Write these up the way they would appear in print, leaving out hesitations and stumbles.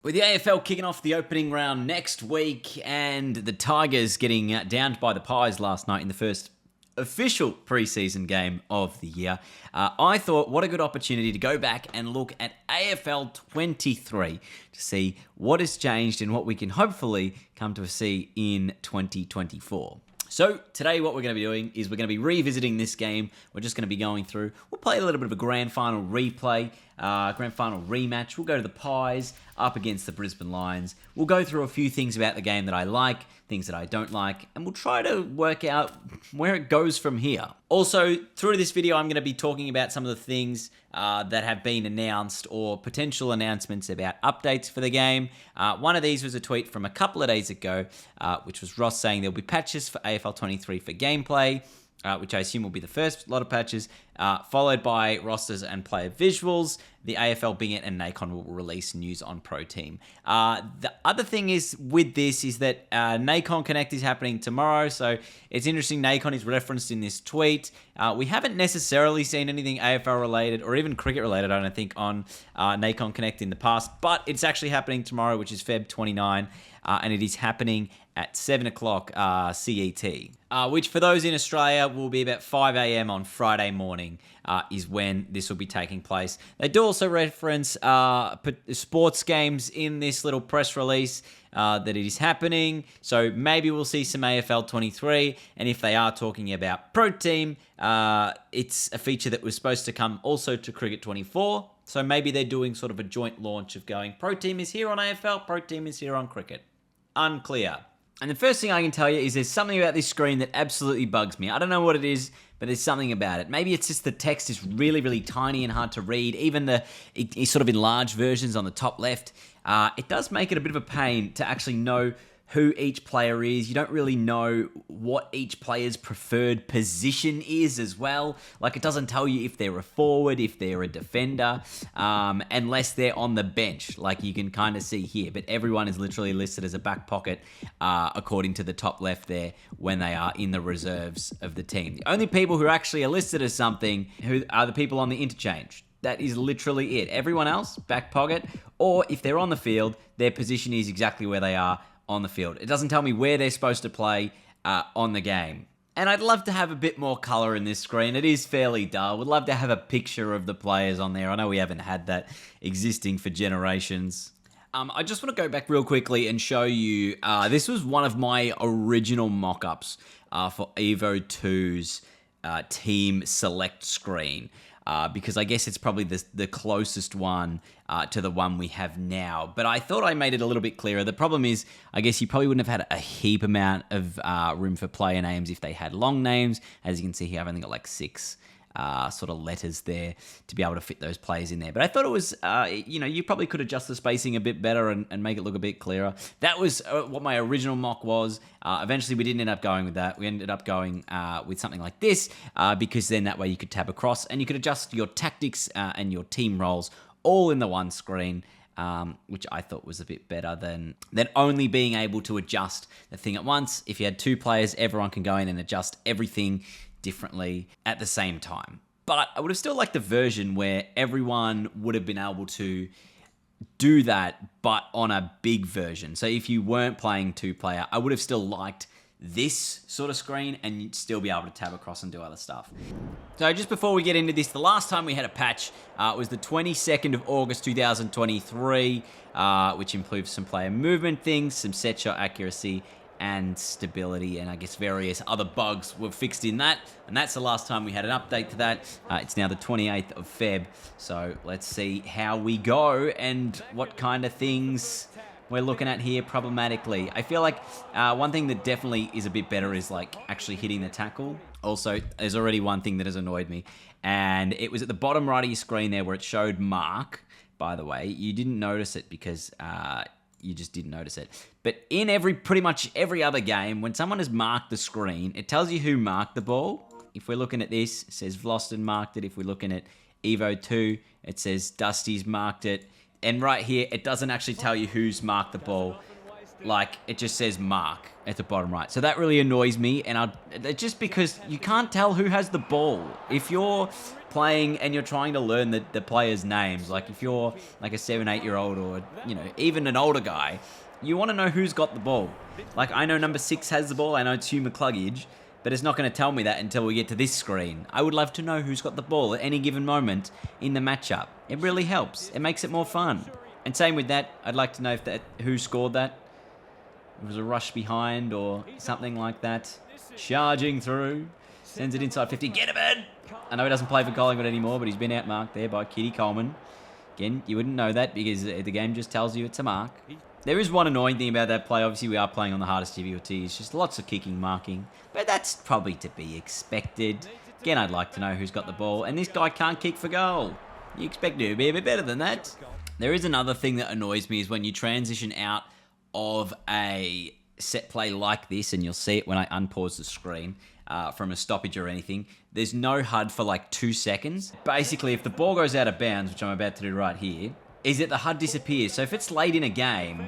With the AFL kicking off the opening round next week and the Tigers getting downed by the Pies last night in the first official preseason game of the year, I thought what a good opportunity to go back and look at AFL 23 to see what has changed and what we can hopefully come to see in 2024. So today what we're going to be doing is we're going to be revisiting this game. We're just going to be going through, we'll play a little bit of a grand final replay, grand final rematch. We'll go to the Pies up against the Brisbane Lions. We'll go through a few things about the game that I like, things that I don't like, and we'll try to work out where it goes from here. Also, through this video, I'm going to be talking about some of the things that have been announced or potential announcements about updates for the game. One of these was a tweet from a couple of days ago, which was Ross saying there'll be patches for AFL 23 for gameplay, which I assume will be the first lot of patches, followed by rosters and player visuals. The AFL, Bing It, and Nacon will release news on Pro Team. The other thing is with this is that Nacon Connect is happening tomorrow, so it's interesting. Nacon is referenced in this tweet. We haven't necessarily seen anything AFL related or even cricket related, I don't think, on Nacon Connect in the past, but it's actually happening tomorrow, which is Feb 29, and it is happening at 7 o'clock CET, which for those in Australia will be about 5 a.m. on Friday morning is when this will be taking place. They do also reference sports games in this little press release that it is happening, so maybe we'll see some AFL 23, and if they are talking about Pro Team, it's a feature that was supposed to come also to Cricket 24, so maybe they're doing sort of a joint launch of going, Pro Team is here on AFL, Pro Team is here on Cricket. Unclear. And the first thing I can tell you is there's something about this screen that absolutely bugs me. I don't know what it is, but there's something about it. Maybe it's just the text is really, really tiny and hard to read. Even the sort of enlarged versions on the top left, it does make it a bit of a pain to actually know who each player is. You don't really know what each player's preferred position is as well. Like, it doesn't tell you if they're a forward, if they're a defender, unless they're on the bench, like you can kind of see here. But everyone is literally listed as a back pocket, according to the top left there, when they are in the reserves of the team. The only people who actually are listed as something who are the people on the interchange. That is literally it. Everyone else, back pocket, or if they're on the field, their position is exactly where they are on the field. It doesn't tell me where they're supposed to play on the game. And I'd love to have a bit more color in this screen. It is fairly dull. Would love to have a picture of the players on there. I know we haven't had that existing for generations. I just want to go back real quickly and show you, this was one of my original mock-ups for Evo 2's team select screen. Because I guess it's probably the closest one to the one we have now. But I thought I made it a little bit clearer. The problem is, I guess you probably wouldn't have had a heap amount of room for player names if they had long names. As you can see here, I've only got like 6 sort of letters there to be able to fit those players in there. But I thought it was, you probably could adjust the spacing a bit better and make it look a bit clearer. That was what my original mock was. Eventually, we didn't end up going with that. We ended up going with something like this because then that way you could tab across and you could adjust your tactics and your team roles all in the one screen. Which I thought was a bit better than only being able to adjust the thing at once. If you had 2 players, everyone can go in and adjust everything differently at the same time. But I would have still liked the version where everyone would have been able to do that, but on a big version. So if you weren't playing 2-player, I would have still liked this sort of screen and you'd still be able to tab across and do other stuff. So just before we get into this, the last time we had a patch was the 22nd of August 2023, which improved some player movement things, some set shot accuracy, and stability, and I guess various other bugs were fixed in that, and that's the last time we had an update to that. It's now the 28th of Feb, so let's see how we go and what kind of things we're looking at here problematically. I feel like one thing that definitely is a bit better is like actually hitting the tackle. Also, there's already one thing that has annoyed me, and it was at the bottom right of your screen there where it showed mark. By the way, you didn't notice it because you just didn't notice it. But in pretty much every other game, when someone has marked the screen, it tells you who marked the ball. If we're looking at this, it says Vlosten marked it. If we're looking at Evo 2, it says Dusty's marked it. And right here, it doesn't actually tell you who's marked the ball. like it just says mark at the bottom right. So that really annoys me, and just because you can't tell who has the ball. If you're playing and you're trying to learn the players' names, like if you're like a 7-8-year-old or, you know, even an older guy, you want to know who's got the ball. Like, I know number 6 has the ball, I know it's Hugh McCluggage, but it's not going to tell me that until we get to this screen. I would love to know who's got the ball at any given moment in the matchup. It really helps. It makes it more fun. And same with that, I'd like to know who scored that. It was a rush behind or something like that. Charging through. Sends it inside 50. Get him in! I know he doesn't play for Collingwood anymore, but he's been outmarked there by Kitty Coleman. Again, you wouldn't know that because the game just tells you it's a mark. There is one annoying thing about that play. Obviously, we are playing on the hardest difficulty. It's just lots of kicking, marking. But that's probably to be expected. Again, I'd like to know who's got the ball. And this guy can't kick for goal. You expect him to be a bit better than that. There is another thing that annoys me is when you transition out of a set play like this, and you'll see it when I unpause the screen from a stoppage or anything, there's no HUD for like 2 seconds. Basically, if the ball goes out of bounds, which I'm about to do right here, is that the HUD disappears. So if it's late in a game,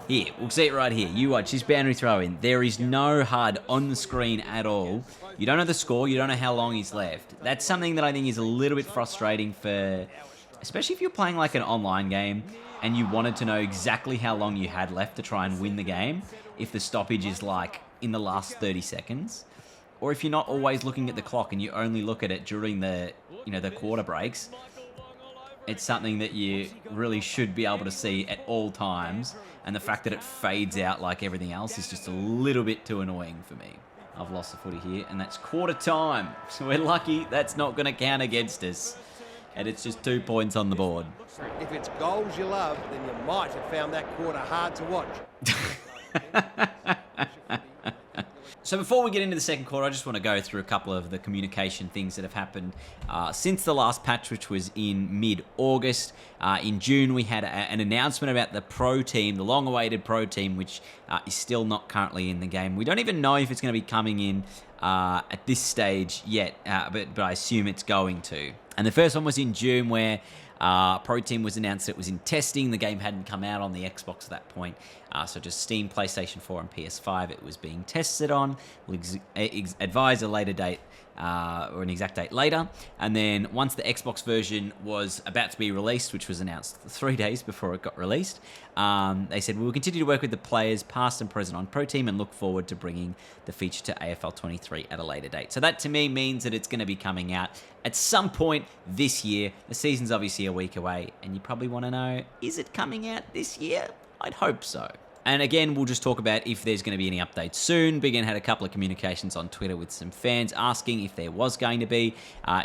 here, we'll see it right here. You watch this boundary throw in. There is no HUD on the screen at all. You don't know the score. You don't know how long he's left. That's something that I think is a little bit frustrating for, especially if you're playing like an online game and you wanted to know exactly how long you had left to try and win the game, if the stoppage is like in the last 30 seconds, or if you're not always looking at the clock and you only look at it during the, you know, the quarter breaks. It's something that you really should be able to see at all times, and the fact that it fades out like everything else is just a little bit too annoying for me. I've lost the footy here, and that's quarter time. So we're lucky that's not going to count against us. And it's just 2 points on the board. If it's goals you love, then you might have found that quarter hard to watch. So before we get into the second quarter, I just want to go through a couple of the communication things that have happened since the last patch, which was in mid-August. In June, we had an announcement about the Pro Team, the long-awaited Pro Team, which is still not currently in the game. We don't even know if it's going to be coming in at this stage yet, but I assume it's going to. And the first one was in June, where Pro Team was announced it was in testing. The game hadn't come out on the Xbox at that point. So just Steam, PlayStation 4, and PS5 it was being tested on. We'll advise a later date or an exact date later. And then once the Xbox version was about to be released, which was announced 3 days before it got released, they said, we will continue to work with the players past and present on Pro Team and look forward to bringing the feature to AFL 23 at a later date. So that to me means that it's going to be coming out at some point this year. The season's obviously a week away, and you probably want to know, is it coming out this year? I'd hope so. And again, we'll just talk about if there's going to be any updates soon. Big N had a couple of communications on Twitter with some fans asking if there was going to be.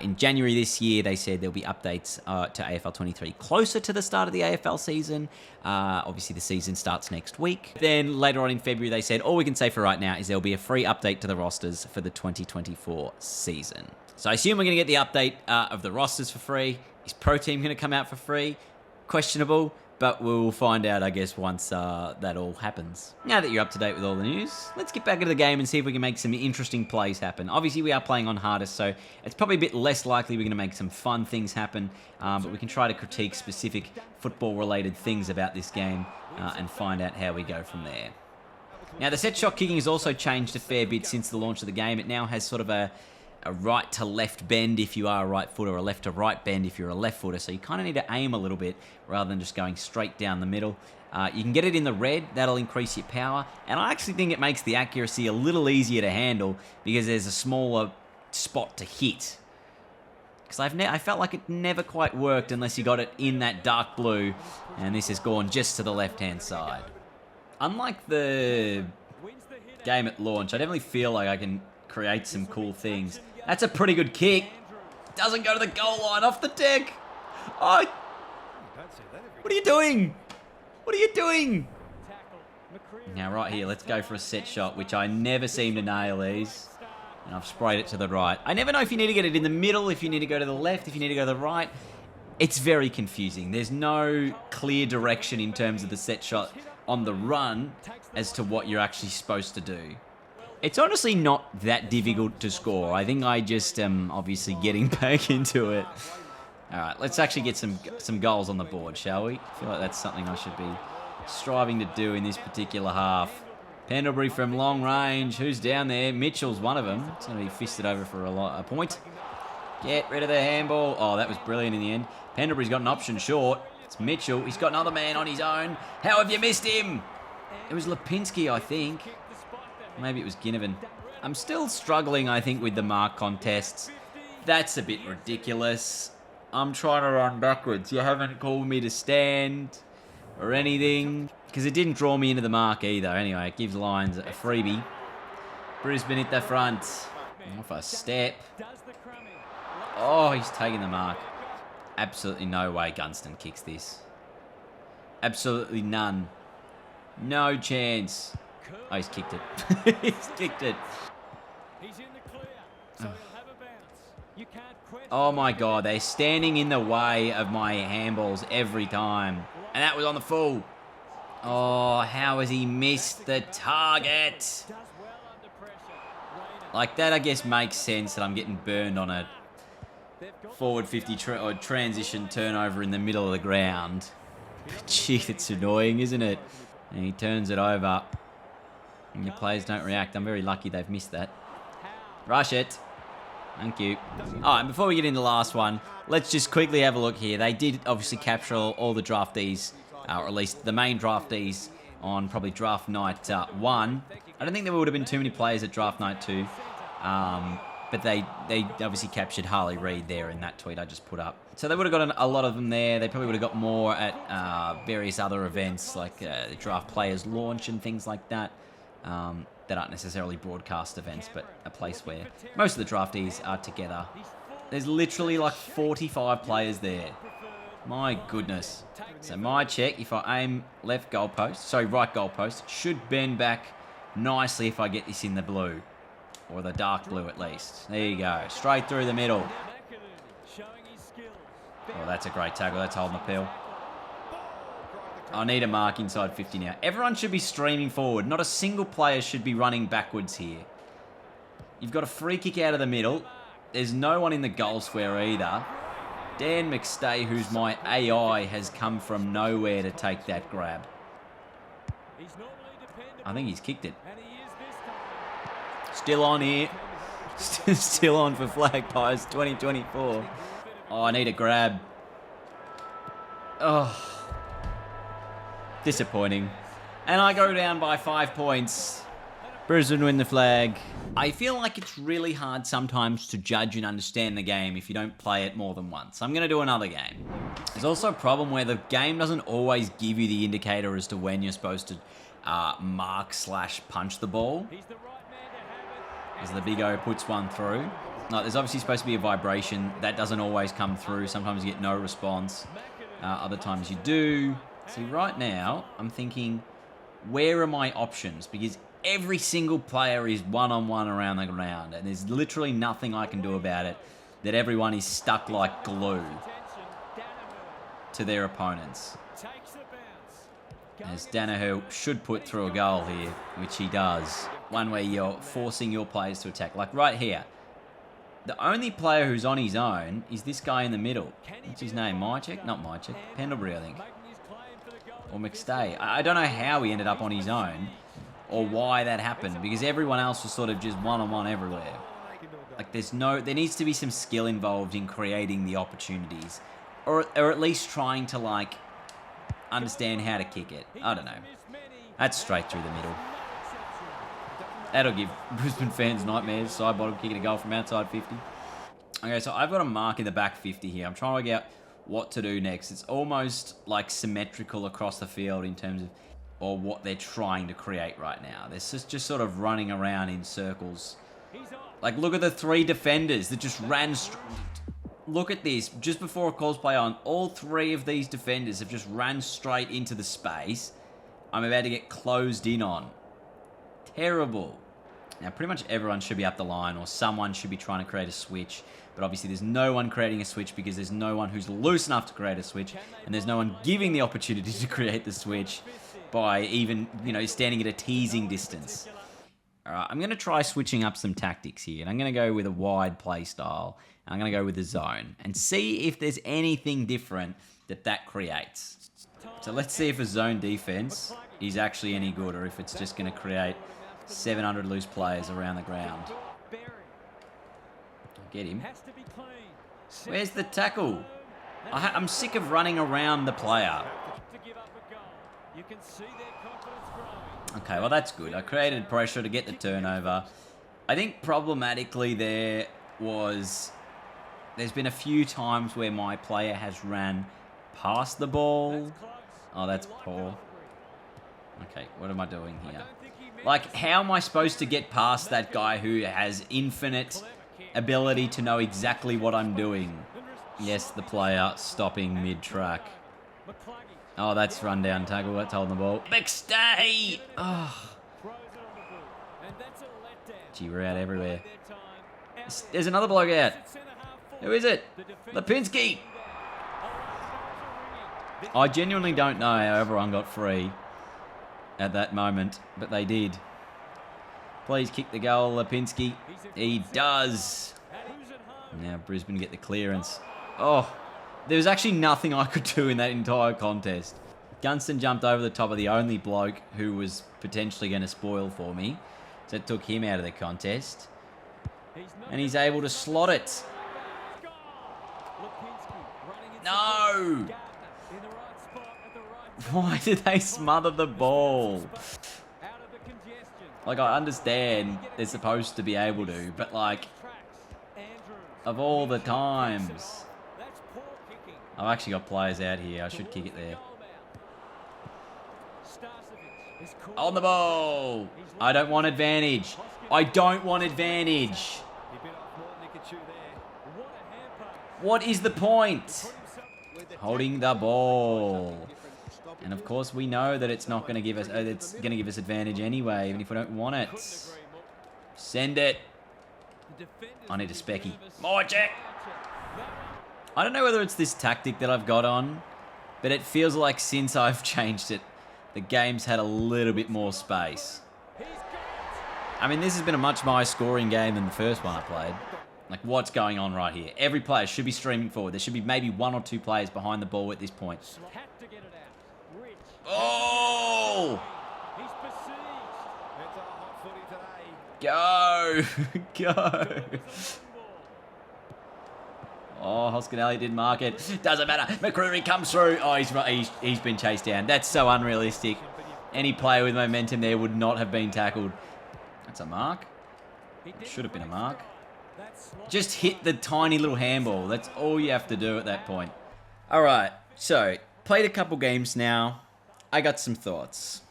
In January this year, they said there'll be updates to AFL 23 closer to the start of the AFL season. Obviously, the season starts next week. Then later on in February, they said all we can say for right now is there'll be a free update to the rosters for the 2024 season. So I assume we're going to get the update of the rosters for free. Is Pro Team going to come out for free? Questionable. But we'll find out, I guess, once that all happens. Now that you're up to date with all the news, let's get back into the game and see if we can make some interesting plays happen. Obviously, we are playing on hardest, so it's probably a bit less likely we're going to make some fun things happen. But we can try to critique specific football-related things about this game and find out how we go from there. Now, the set shot kicking has also changed a fair bit since the launch of the game. It now has sort of a right to left bend if you are a right footer, or a left to right bend if you're a left footer. So you kind of need to aim a little bit rather than just going straight down the middle. You can get it in the red, that'll increase your power. And I actually think it makes the accuracy a little easier to handle because there's a smaller spot to hit. Because I felt like it never quite worked unless you got it in that dark blue. And this has gone just to the left-hand side. Unlike the game at launch, I definitely feel like I can create some cool things. That's a pretty good kick. Doesn't go to the goal line, off the deck. Oh, what are you doing? What are you doing? Now right here, let's go for a set shot, which I never seem to nail these. And I've sprayed it to the right. I never know if you need to get it in the middle, if you need to go to the left, if you need to go to the right. It's very confusing. There's no clear direction in terms of the set shot on the run as to what you're actually supposed to do. It's honestly not that difficult to score. I think I just am obviously getting back into it. All right, let's actually get some goals on the board, shall we? I feel like that's something I should be striving to do in this particular half. Pendlebury from long range. Who's down there? Mitchell's one of them. It's going to be fisted over for a point. Get rid of the handball. Oh, that was brilliant in the end. Pendlebury's got an option short. It's Mitchell. He's got another man on his own. How have you missed him? It was Lipinski, I think. Maybe it was Ginnivan. I'm still struggling, I think, with the mark contests. That's a bit ridiculous. I'm trying to run backwards. You haven't called me to stand or anything. Because it didn't draw me into the mark either. Anyway, it gives Lions a freebie. Brisbane hit the front. Off a step. Oh, he's taking the mark. Absolutely no way Gunston kicks this. Absolutely none. No chance. Oh, he's kicked it. He's kicked it. Oh my God, they're standing in the way of my handballs every time. And that was on the full. Oh, how has he missed the target? Like, that I guess makes sense that I'm getting burned on a forward 50 or transition turnover in the middle of the ground. But gee, it's annoying, isn't it? And he turns it over. And your players don't react. I'm very lucky they've missed that. Rush it. Thank you. Alright, before we get into the last one, let's just quickly have a look here. They did obviously capture all the draftees, or at least the main draftees, on probably draft night 1. I don't think there would have been too many players at draft night 2. But they obviously captured Harley Reid there in that tweet I just put up. So they would have got a lot of them there. They probably would have got more at various other events like the draft players launch and things like that. That aren't necessarily broadcast events, but a place where most of the draftees are together. There's literally like 45 players there. My goodness. So my check, if I aim right goalpost, should bend back nicely if I get this in the blue. Or the dark blue at least. There you go. Straight through the middle. Oh, that's a great tackle. That's holding the pill. I need a mark inside 50 now. Everyone should be streaming forward. Not a single player should be running backwards here. You've got a free kick out of the middle. There's no one in the goal square either. Dan McStay, who's my AI, has come from nowhere to take that grab. I think he's kicked it. Still on here. Still on for Flag Pies 2024. Oh, I need a grab. Oh. Disappointing. And I go down by 5 points. Brisbane win the flag. I feel like it's really hard sometimes to judge and understand the game if you don't play it more than once. I'm going to do another game. There's also a problem where the game doesn't always give you the indicator as to when you're supposed to mark/punch the ball. As the Big O puts one through. No, there's obviously supposed to be a vibration. That doesn't always come through. Sometimes you get no response. Other times you do. See, right now, I'm thinking, where are my options? Because every single player is one-on-one around the ground, and there's literally nothing I can do about it, that everyone is stuck like glue to their opponents. As Danaher should put through a goal here, which he does. One where you're forcing your players to attack. Like right here. The only player who's on his own is this guy in the middle. What's his name? Mychek? Not Mychek. Pendlebury, I think. Or McStay. I don't know how he ended up on his own or why that happened, because everyone else was sort of just one-on-one everywhere. Like there needs to be some skill involved in creating the opportunities, or at least trying to like understand how to kick it. I don't know. That's straight through the middle. That'll give Brisbane fans nightmares. Side bottom kicking a goal from outside 50. Okay, so I've got a mark in the back 50 here. I'm trying to work out what to do next. It's almost like symmetrical across the field in terms of or what they're trying to create right now. They're just sort of running around in circles. Like, look at the 3 defenders that just ran... Look at this. Just before a calls play on, all 3 of these defenders have just ran straight into the space I'm about to get closed in on. Terrible. Now, pretty much everyone should be up the line, or someone should be trying to create a switch. But obviously, there's no one creating a switch because there's no one who's loose enough to create a switch, and there's no one giving the opportunity to create the switch by even, standing at a teasing distance. All right, I'm going to try switching up some tactics here, and I'm going to go with a wide play style, and I'm going to go with the zone, and see if there's anything different that creates. So let's see if a zone defense is actually any good or if it's just going to create 700 loose players around the ground. Get him. Where's the tackle? I'm sick of running around the player. Okay, well that's good. I created pressure to get the turnover. I think problematically there's been a few times where my player has ran past the ball. Oh, that's poor. Okay, what am I doing here? Like, how am I supposed to get past that guy who has infinite ability to know exactly what I'm doing? Yes, the player stopping mid-track. Oh, that's run-down tackle. That's holding the ball. McStay! Oh. Gee, we're out everywhere. There's another bloke out. Who is it? Lipinski! I genuinely don't know how everyone got free at that moment, but they did. Please kick the goal, Lipinski. He does. Now Brisbane get the clearance. Oh, there was actually nothing I could do in that entire contest. Gunston jumped over the top of the only bloke who was potentially going to spoil for me. So it took him out of the contest. And he's able to slot it. No! Why did they smother the ball? Like, I understand they're supposed to be able to, but like, of all the times. I've actually got players out here. I should kick it there. On the ball. I don't want advantage. I don't want advantage. What is the point? Holding the ball. And of course we know that it's not going to give us it's going to give us advantage anyway, even if we don't want it. Send it. I need a specky. More check. I don't know whether it's this tactic that I've got on, but it feels like since I've changed it, the game's had a little bit more space. I mean, this has been a much higher scoring game than the first one I played. Like, what's going on right here? Every player should be streaming forward. There should be maybe one or two players behind the ball at this point. Oh! Go! Go! Oh, Hoskinelli didn't mark it. Doesn't matter. McCreary comes through. Oh, he's been chased down. That's so unrealistic. Any player with momentum there would not have been tackled. That's a mark. It should have been a mark. Just hit the tiny little handball. That's all you have to do at that point. All right. So, played a couple games now. I got some thoughts.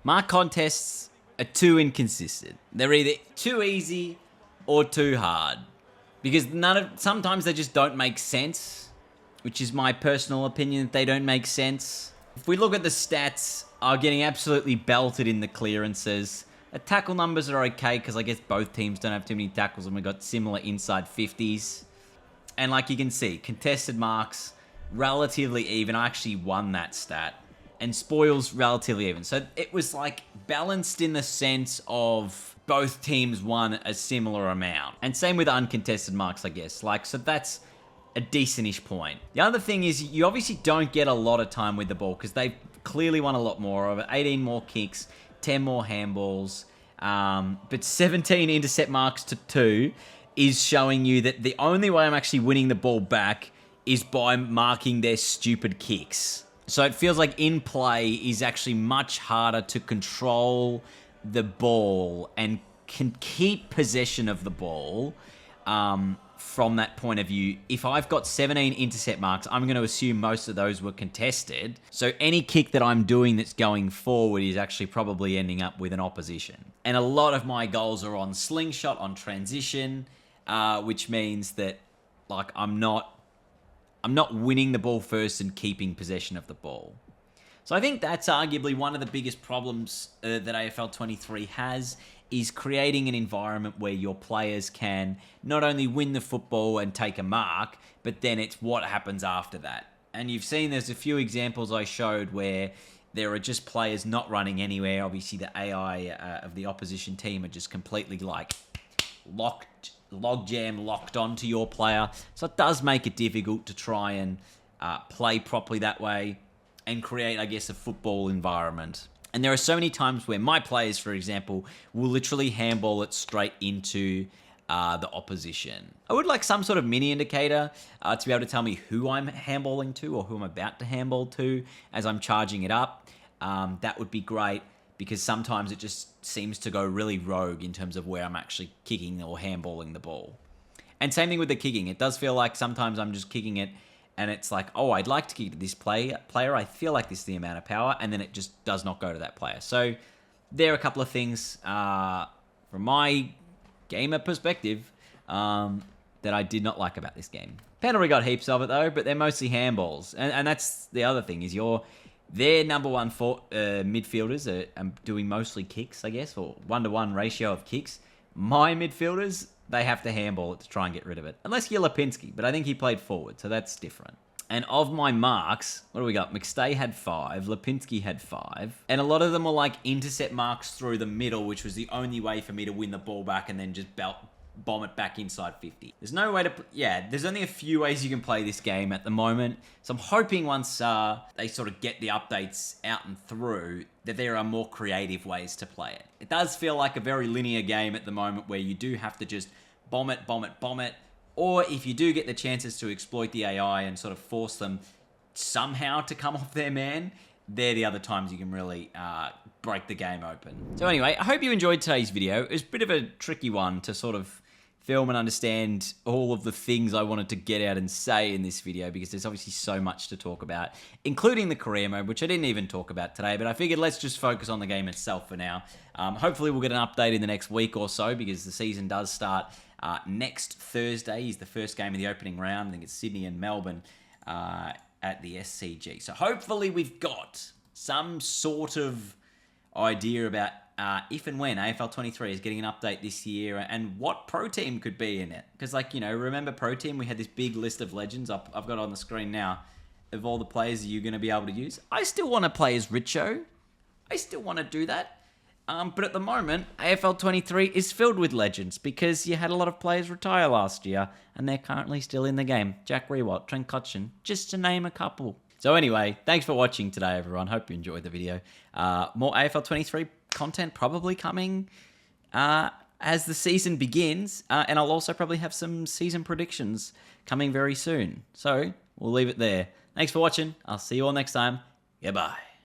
Mark contests are too inconsistent. They're either too easy or too hard. Because sometimes they just don't make sense, which is my personal opinion that they don't make sense. If we look at the stats, are getting absolutely belted in the clearances. The tackle numbers are okay because I guess both teams don't have too many tackles and we've got similar inside 50s. And like you can see, contested marks, relatively even. I actually won that stat. And spoils, relatively even. So it was like balanced in the sense of both teams won a similar amount. And same with uncontested marks, I guess. Like, so that's a decentish point. The other thing is you obviously don't get a lot of time with the ball because they've clearly won a lot more. Over 18 more kicks, 10 more handballs. But 17 intercept marks to 2 is showing you that the only way I'm actually winning the ball back is by marking their stupid kicks. So it feels like in play is actually much harder to control the ball and can keep possession of the ball from that point of view. If I've got 17 intercept marks, I'm going to assume most of those were contested. So any kick that I'm doing that's going forward is actually probably ending up with an opposition. And a lot of my goals are on slingshot, on transition, which means that like I'm not winning the ball first and keeping possession of the ball. So I think that's arguably one of the biggest problems that AFL 23 has, is creating an environment where your players can not only win the football and take a mark, but then it's what happens after that. And you've seen there's a few examples I showed where there are just players not running anywhere. Obviously the AI of the opposition team are just completely like locked onto your player. So it does make it difficult to try and play properly that way. and create, I guess, a football environment. And there are so many times where my players, for example, will literally handball it straight into the opposition. I would like some sort of mini indicator to be able to tell me who I'm handballing to or who I'm about to handball to as I'm charging it up. That would be great, because sometimes it just seems to go really rogue in terms of where I'm actually kicking or handballing the ball. And same thing with the kicking. It does feel like sometimes I'm just kicking it and it's like, oh, I'd like to kick to this player. I feel like this is the amount of power, and then it just does not go to that player. So there are a couple of things from my gamer perspective that I did not like about this game. Penalty got heaps of it though, but they're mostly handballs. And that's the other thing, is their number one midfielders are doing mostly kicks, I guess, or 1-to-1 ratio of kicks. My midfielders, they have to handball it to try and get rid of it. Unless you're Lipinski, but I think he played forward, so that's different. And of my marks, what do we got? McStay had 5, Lipinski had 5, and a lot of them were like intercept marks through the middle, which was the only way for me to win the ball back and then just bomb it back inside 50. There's no way to... there's only a few ways you can play this game at the moment. So I'm hoping once they sort of get the updates out and through, that there are more creative ways to play it. It does feel like a very linear game at the moment, where you do have to just bomb it. Or if you do get the chances to exploit the AI and sort of force them somehow to come off their man, they're the other times you can really break the game open. So anyway, I hope you enjoyed today's video. It was a bit of a tricky one to sort of film and understand all of the things I wanted to get out and say in this video, because there's obviously so much to talk about, including the career mode, which I didn't even talk about today, but I figured let's just focus on the game itself for now. Hopefully we'll get an update in the next week or so, because the season does start next Thursday. Is the first game of the opening round. I think it's Sydney and Melbourne at the SCG. So hopefully we've got some sort of idea about if and when AFL 23 is getting an update this year, and what Pro Team could be in it. Because, like, remember Pro Team? We had this big list of legends. I've got it on the screen now of all the players you're going to be able to use. I still want to play as Richo. I still want to do that. But at the moment, AFL 23 is filled with legends, because you had a lot of players retire last year, and they're currently still in the game. Jack Rewalt, Trent Cotchin, just to name a couple. So anyway, thanks for watching today, everyone. Hope you enjoyed the video. More AFL 23 content probably coming as the season begins. And I'll also probably have some season predictions coming very soon. So we'll leave it there. Thanks for watching. I'll see you all next time. Goodbye.